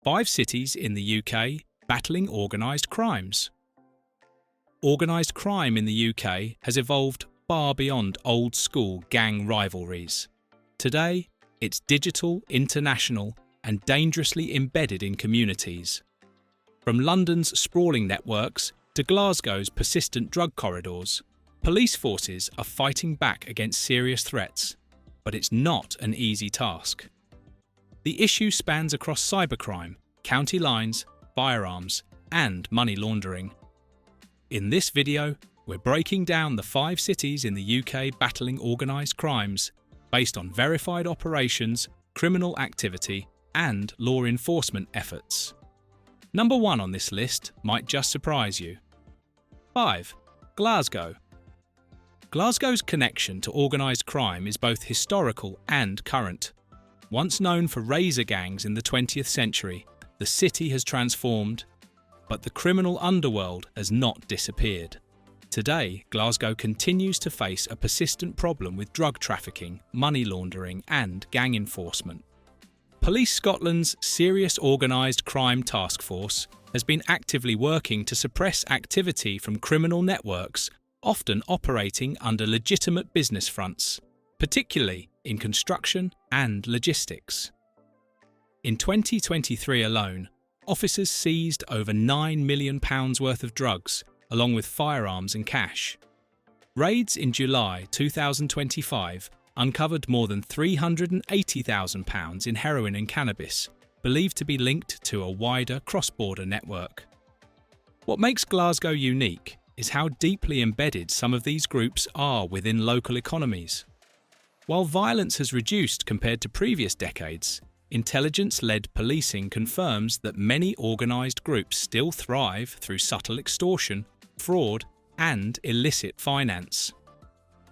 5 cities in the UK battling organised crimes. Organised crime in the UK has evolved far beyond old-school gang rivalries. Today, it's digital, international, and dangerously embedded in communities. From London's sprawling networks to Glasgow's persistent drug corridors, police forces are fighting back against serious threats, but it's not an easy task. The issue spans across cybercrime, county lines, firearms, and money laundering. In this video, we're breaking down the 5 cities in the UK battling organised crimes based on verified operations, criminal activity, and law enforcement efforts. Number 1 on this list might just surprise you. 5. Glasgow. Glasgow's connection to organised crime is both historical and current. Once known for razor gangs in the 20th century, the city has transformed, but the criminal underworld has not disappeared. Today, Glasgow continues to face a persistent problem with drug trafficking, money laundering, and gang enforcement. Police Scotland's Serious Organised Crime Task Force has been actively working to suppress activity from criminal networks, often operating under legitimate business fronts, particularly in construction and logistics. In 2023 alone, officers seized over £9 million worth of drugs, along with firearms and cash. Raids in July 2025 uncovered more than £380,000 in heroin and cannabis, believed to be linked to a wider cross-border network. What makes Glasgow unique is how deeply embedded some of these groups are within local economies. While violence has reduced compared to previous decades, intelligence-led policing confirms that many organised groups still thrive through subtle extortion, fraud, and illicit finance.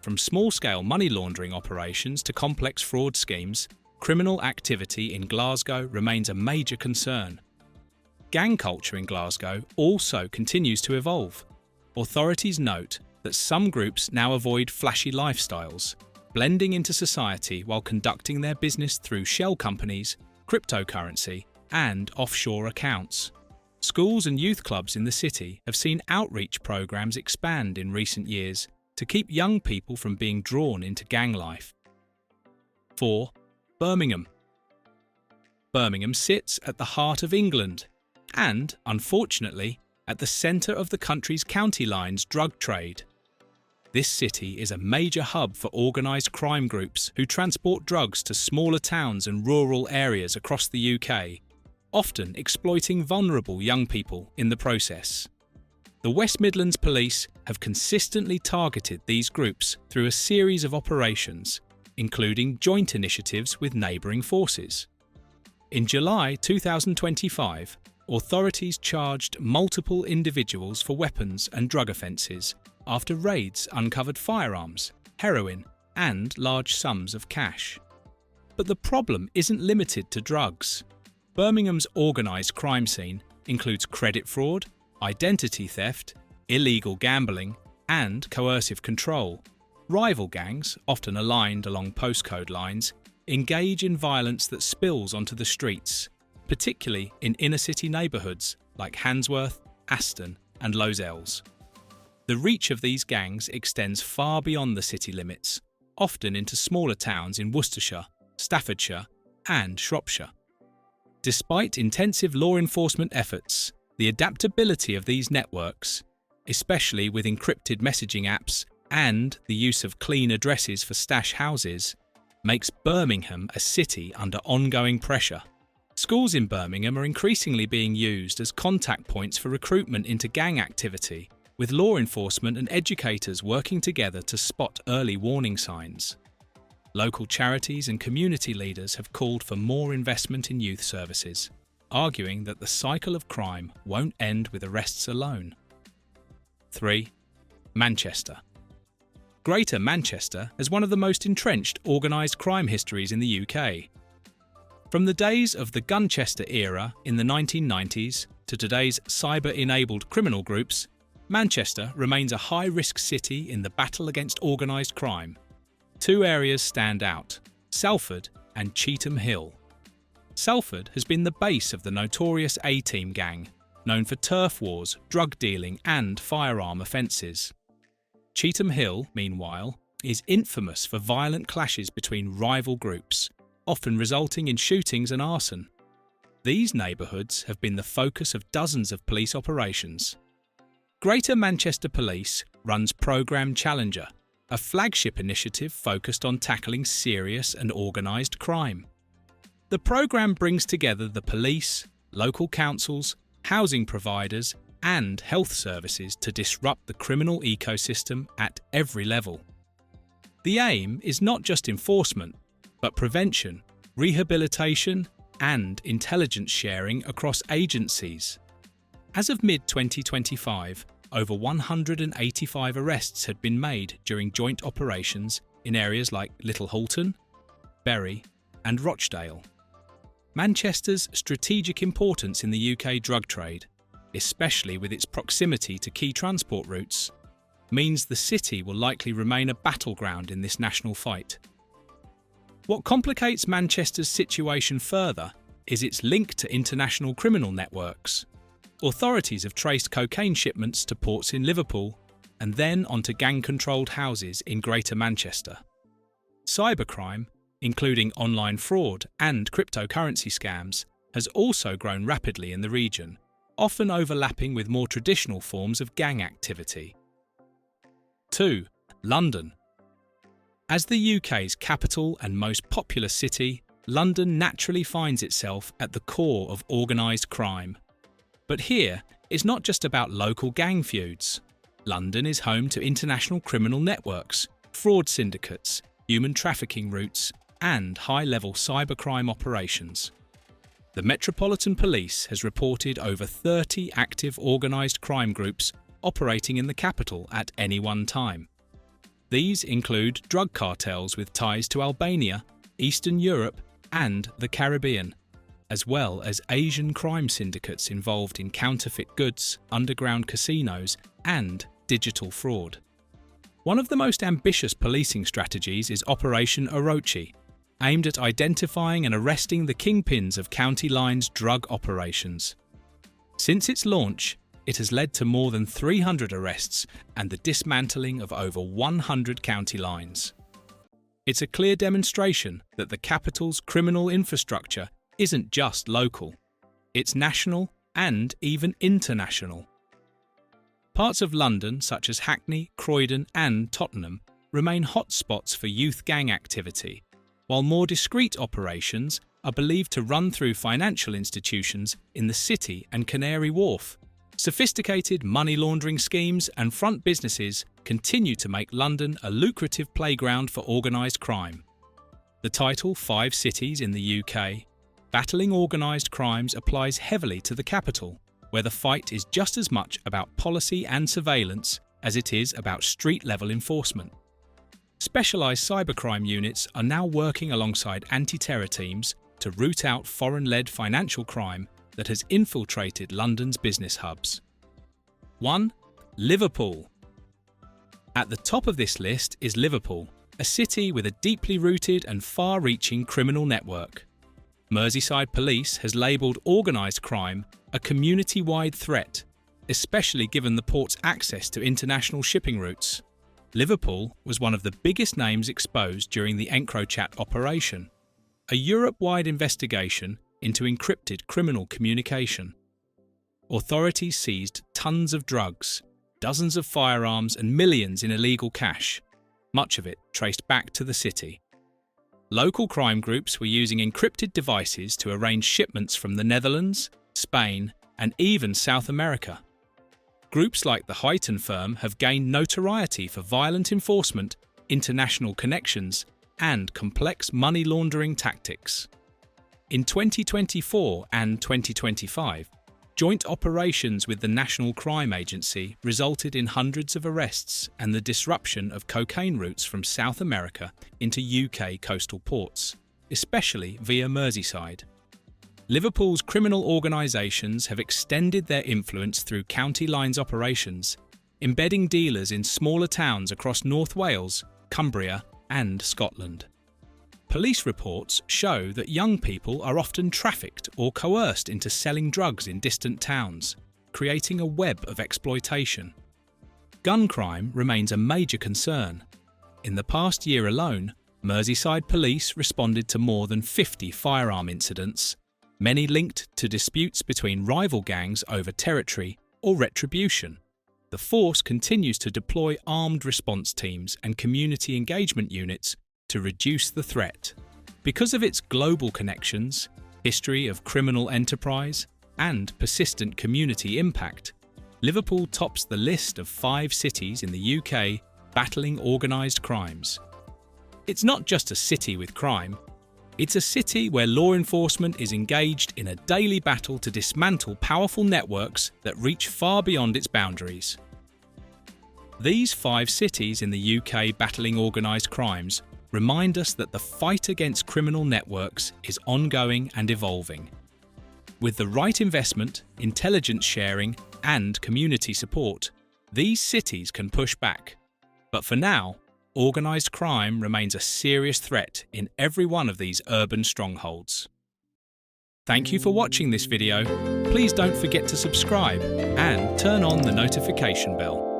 From small-scale money laundering operations to complex fraud schemes, criminal activity in Glasgow remains a major concern. Gang culture in Glasgow also continues to evolve. Authorities note that some groups now avoid flashy lifestyles, blending into society while conducting their business through shell companies, cryptocurrency, and offshore accounts. Schools and youth clubs in the city have seen outreach programs expand in recent years to keep young people from being drawn into gang life. 4. Birmingham. Birmingham sits at the heart of England and, unfortunately, at the centre of the country's county lines drug trade. This city is a major hub for organised crime groups who transport drugs to smaller towns and rural areas across the UK, often exploiting vulnerable young people in the process. The West Midlands Police have consistently targeted these groups through a series of operations, including joint initiatives with neighbouring forces. In July 2025, authorities charged multiple individuals for weapons and drug offences after raids uncovered firearms, heroin, and large sums of cash. But the problem isn't limited to drugs. Birmingham's organised crime scene includes credit fraud, identity theft, illegal gambling, and coercive control. Rival gangs, often aligned along postcode lines, engage in violence that spills onto the streets, particularly in inner-city neighbourhoods like Handsworth, Aston, and Lozells. The reach of these gangs extends far beyond the city limits, often into smaller towns in Worcestershire, Staffordshire, and Shropshire. Despite intensive law enforcement efforts, the adaptability of these networks, especially with encrypted messaging apps and the use of clean addresses for stash houses, makes Birmingham a city under ongoing pressure. Schools in Birmingham are increasingly being used as contact points for recruitment into gang activity, with law enforcement and educators working together to spot early warning signs. Local charities and community leaders have called for more investment in youth services, arguing that the cycle of crime won't end with arrests alone. 3. Manchester. Greater Manchester has one of the most entrenched organised crime histories in the UK. From the days of the Gunchester era in the 1990s to today's cyber-enabled criminal groups, Manchester remains a high-risk city in the battle against organised crime. Two areas stand out: Salford and Cheetham Hill. Salford has been the base of the notorious A-Team gang, known for turf wars, drug dealing and firearm offences. Cheetham Hill, meanwhile, is infamous for violent clashes between rival groups, often resulting in shootings and arson. These neighbourhoods have been the focus of dozens of police operations. Greater Manchester Police runs Programme Challenger, a flagship initiative focused on tackling serious and organised crime. The programme brings together the police, local councils, housing providers and health services to disrupt the criminal ecosystem at every level. The aim is not just enforcement, but prevention, rehabilitation and intelligence sharing across agencies. As of mid-2025, over 185 arrests had been made during joint operations in areas like Little Hulton, Bury and Rochdale. Manchester's strategic importance in the UK drug trade, especially with its proximity to key transport routes, means the city will likely remain a battleground in this national fight. What complicates Manchester's situation further is its link to international criminal networks. Authorities have traced cocaine shipments to ports in Liverpool and then onto gang-controlled houses in Greater Manchester. Cybercrime, including online fraud and cryptocurrency scams, has also grown rapidly in the region, often overlapping with more traditional forms of gang activity. 2. London. As the UK's capital and most populous city, London naturally finds itself at the core of organised crime. But here, it's not just about local gang feuds. London is home to international criminal networks, fraud syndicates, human trafficking routes, and high-level cybercrime operations. The Metropolitan Police has reported over 30 active organised crime groups operating in the capital at any one time. These include drug cartels with ties to Albania, Eastern Europe, and the Caribbean, as well as Asian crime syndicates involved in counterfeit goods, underground casinos, and digital fraud. One of the most ambitious policing strategies is Operation Orochi, aimed at identifying and arresting the kingpins of county lines drug operations. Since its launch, it has led to more than 300 arrests and the dismantling of over 100 county lines. It's a clear demonstration that the capital's criminal infrastructure isn't just local, it's national and even international. Parts of London, such as Hackney, Croydon and Tottenham, remain hotspots for youth gang activity, while more discreet operations are believed to run through financial institutions in the City and Canary Wharf. Sophisticated money laundering schemes and front businesses continue to make London a lucrative playground for organised crime. The title 5 Cities in the UK, Battling Organised Crimes applies heavily to the capital, where the fight is just as much about policy and surveillance as it is about street-level enforcement. Specialised cybercrime units are now working alongside anti-terror teams to root out foreign-led financial crime that has infiltrated London's business hubs. 1. Liverpool. At the top of this list is Liverpool, a city with a deeply rooted and far-reaching criminal network. Merseyside Police has labelled organised crime a community-wide threat, especially given the port's access to international shipping routes. Liverpool was one of the biggest names exposed during the EncroChat operation, a Europe-wide investigation into encrypted criminal communication. Authorities seized tons of drugs, dozens of firearms and millions in illegal cash, much of it traced back to the city. Local crime groups were using encrypted devices to arrange shipments from the Netherlands, Spain, and even South America. Groups like the Huyton firm have gained notoriety for violent enforcement, international connections, and complex money laundering tactics. In 2024 and 2025, joint operations with the National Crime Agency resulted in hundreds of arrests and the disruption of cocaine routes from South America into UK coastal ports, especially via Merseyside. Liverpool's criminal organisations have extended their influence through county lines operations, embedding dealers in smaller towns across North Wales, Cumbria and Scotland. police reports show that young people are often trafficked or coerced into selling drugs in distant towns, creating a web of exploitation. Gun crime remains a major concern. In the past year alone, Merseyside police responded to more than 50 firearm incidents, many linked to disputes between rival gangs over territory or retribution. The force continues to deploy armed response teams and community engagement units to reduce the threat. Because of its global connections, history of criminal enterprise, and persistent community impact, Liverpool tops the list of 5 cities in the UK battling organised crimes. It's not just a city with crime, it's a city where law enforcement is engaged in a daily battle to dismantle powerful networks that reach far beyond its boundaries. These 5 cities in the UK battling organised crimes remind us that the fight against criminal networks is ongoing and evolving. With the right investment, intelligence sharing, and community support, these cities can push back. But for now, organised crime remains a serious threat in every one of these urban strongholds. Thank you for watching this video. Please don't forget to subscribe and turn on the notification bell.